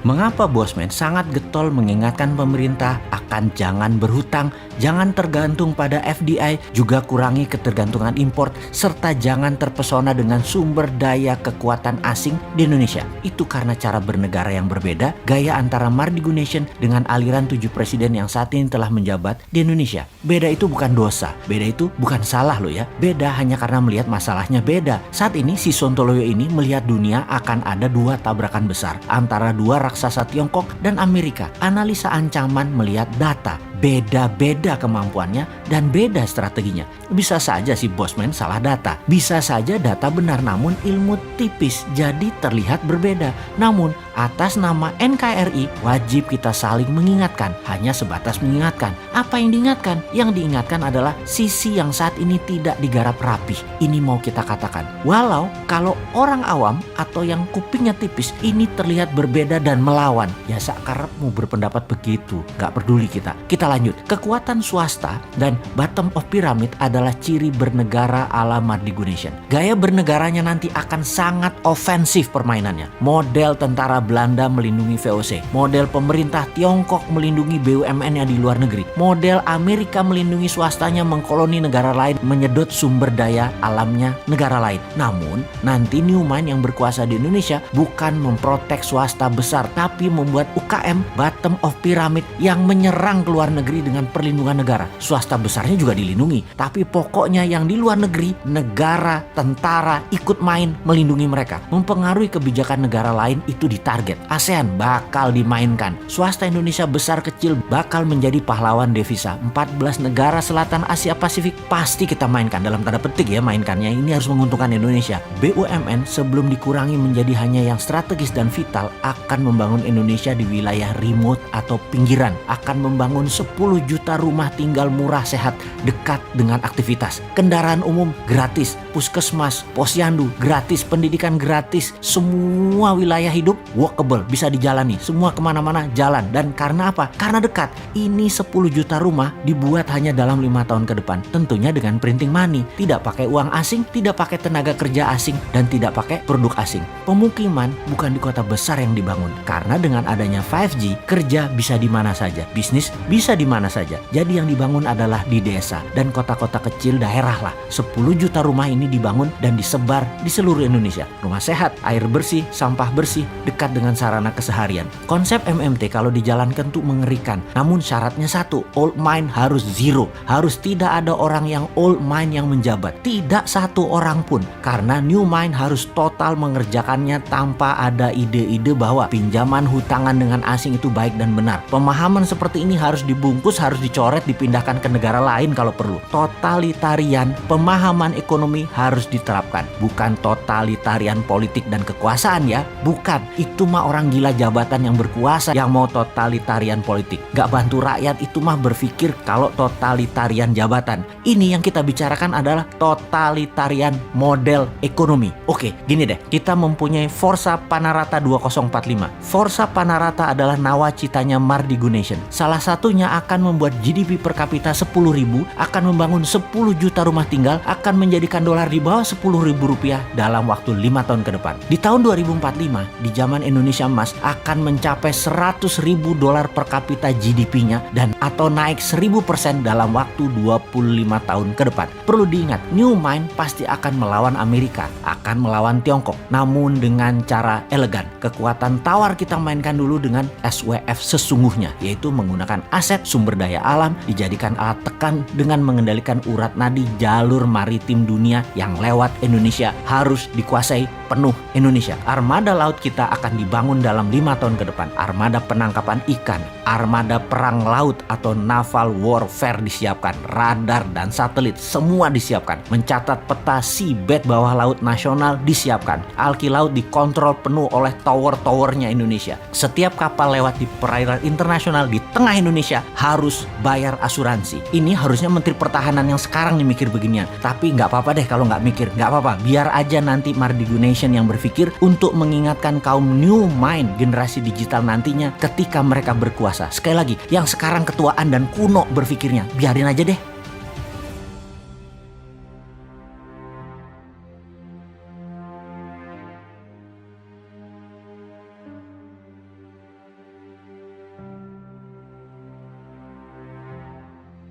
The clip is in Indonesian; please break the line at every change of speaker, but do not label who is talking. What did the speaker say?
Mengapa Bosman sangat getol mengingatkan pemerintah akan jangan berhutang, jangan tergantung pada FDI, juga kurangi ketergantungan impor, serta jangan terpesona dengan sumber daya kekuatan asing di Indonesia? Itu karena cara bernegara yang berbeda, gaya antara Mardigu Nation dengan aliran 7 presiden yang saat ini telah menjabat di Indonesia. Beda itu bukan dosa, beda itu bukan salah loh ya. Beda hanya karena melihat masalahnya beda. Saat ini si Sontoloyo ini melihat dunia akan ada 2 tabrakan besar antara 2 raksasa Tiongkok dan Amerika. Analisa ancaman melihat data. Beda-beda kemampuannya dan beda strateginya. Bisa saja si Bosman salah data. Bisa saja data benar namun ilmu tipis jadi terlihat berbeda. Namun atas nama NKRI wajib kita saling mengingatkan. Hanya sebatas mengingatkan. Apa yang diingatkan? Yang diingatkan adalah sisi yang saat ini tidak digarap rapih. Ini mau kita katakan. Walau kalau orang awam atau yang kupingnya tipis ini terlihat berbeda dan melawan. Ya sakarepmu berpendapat begitu. Gak peduli kita. Kita lanjut. Kekuatan swasta dan bottom of pyramid adalah ciri bernegara ala Mardigu Nation. Gaya bernegaranya nanti akan sangat ofensif permainannya. Model tentara Belanda melindungi VOC. Model pemerintah Tiongkok melindungi BUMN-nya di luar negeri. Model Amerika melindungi swastanya mengkoloni negara lain, menyedot sumber daya alamnya negara lain. Namun nanti New Mind yang berkuasa di Indonesia bukan memprotek swasta besar, tapi membuat UKM bottom of pyramid yang menyerang ke luar negeri dengan perlindungan negara. Swasta besarnya juga dilindungi, tapi pokoknya yang di luar negeri, negara, tentara ikut main melindungi mereka. Mempengaruhi kebijakan negara lain itu ditarget. ASEAN bakal dimainkan. Swasta Indonesia besar kecil bakal menjadi pahlawan devisa. 14 negara Selatan Asia Pasifik pasti kita mainkan, dalam tanda petik ya mainkannya. Ini harus menguntungkan Indonesia. BUMN sebelum dikurangi menjadi hanya yang strategis dan vital akan membangun Indonesia di wilayah remote atau pinggiran. Akan membangun 10 juta rumah tinggal murah sehat dekat dengan aktivitas. Kendaraan umum gratis, puskesmas, posyandu gratis, pendidikan gratis. Semua wilayah hidup walkable, bisa dijalani. Semua kemana-mana jalan. Dan karena apa? Karena dekat. Ini 10 juta rumah dibuat hanya dalam 5 tahun ke depan. Tentunya dengan printing money. Tidak pakai uang asing, tidak pakai tenaga kerja asing, dan tidak pakai produk asing. Pemukiman bukan di kota besar yang dibangun. Karena dengan adanya 5G, kerja bisa di mana saja. Bisnis bisa di mana saja. Jadi yang dibangun adalah di desa dan kota-kota kecil daerah lah. 10 juta rumah ini dibangun dan disebar di seluruh Indonesia. Rumah sehat, air bersih, sampah bersih, dekat dengan sarana keseharian. Konsep MMT kalau dijalankan tuh mengerikan. Namun syaratnya satu, old mind harus zero. Harus tidak ada orang yang old mind yang menjabat. Tidak satu orang pun. Karena new mind harus total mengerjakannya tanpa ada ide-ide bahwa pinjaman hutangan dengan asing itu baik dan benar. Pemahaman seperti ini harus dibungkus, harus dicoret, dipindahkan ke negara lain kalau perlu. Totalitarian pemahaman ekonomi harus diterapkan. Bukan totalitarian politik dan kekuasaan ya. Bukan. Itu mah orang gila jabatan yang berkuasa yang mau totalitarian politik. Gak bantu rakyat itu mah berpikir kalau totalitarian jabatan. Ini yang kita bicarakan adalah totalitarian model ekonomi. Oke, gini deh. Kita mempunyai Forza Panarata 2045. Forza Panarata adalah nawacitanya Mardigu Nation. Salah satunya akan membuat GDP per kapita 10.000, akan membangun 10 juta rumah tinggal, akan menjadikan dolar di bawah 10.000 rupiah dalam waktu 5 tahun ke depan. Di tahun 2045, di zaman Indonesia emas akan mencapai 100.000 dolar per kapita GDP-nya dan atau naik 1000% dalam waktu 25 tahun ke depan. Perlu diingat, New Mind pasti akan melawan Amerika, akan melawan Tiongkok, namun dengan cara elegan. Kekuatan tawar kita mainkan dulu dengan SWF sesungguhnya, yaitu menggunakan aset sumber daya alam dijadikan alat tekan dengan mengendalikan urat nadi jalur maritim dunia yang lewat Indonesia harus dikuasai penuh Indonesia. Armada laut kita akan dibangun dalam 5 tahun ke depan. Armada penangkapan ikan, armada perang laut atau naval warfare disiapkan, radar dan satelit semua disiapkan. Mencatat peta seabed bawah laut nasional disiapkan. Alki laut dikontrol penuh oleh tower-towernya Indonesia. Setiap kapal lewat di perairan internasional di tengah Indonesia harus bayar asuransi. Ini harusnya Menteri Pertahanan yang sekarang nih mikir beginian. Tapi nggak apa-apa deh kalau nggak mikir, nggak apa-apa. Biar aja nanti Mardigu Nation yang berpikir untuk mengingatkan kaum new mind generasi digital nantinya ketika mereka berkuasa. Sekali lagi, yang sekarang ketuaan dan kuno berpikirnya, biarin aja deh.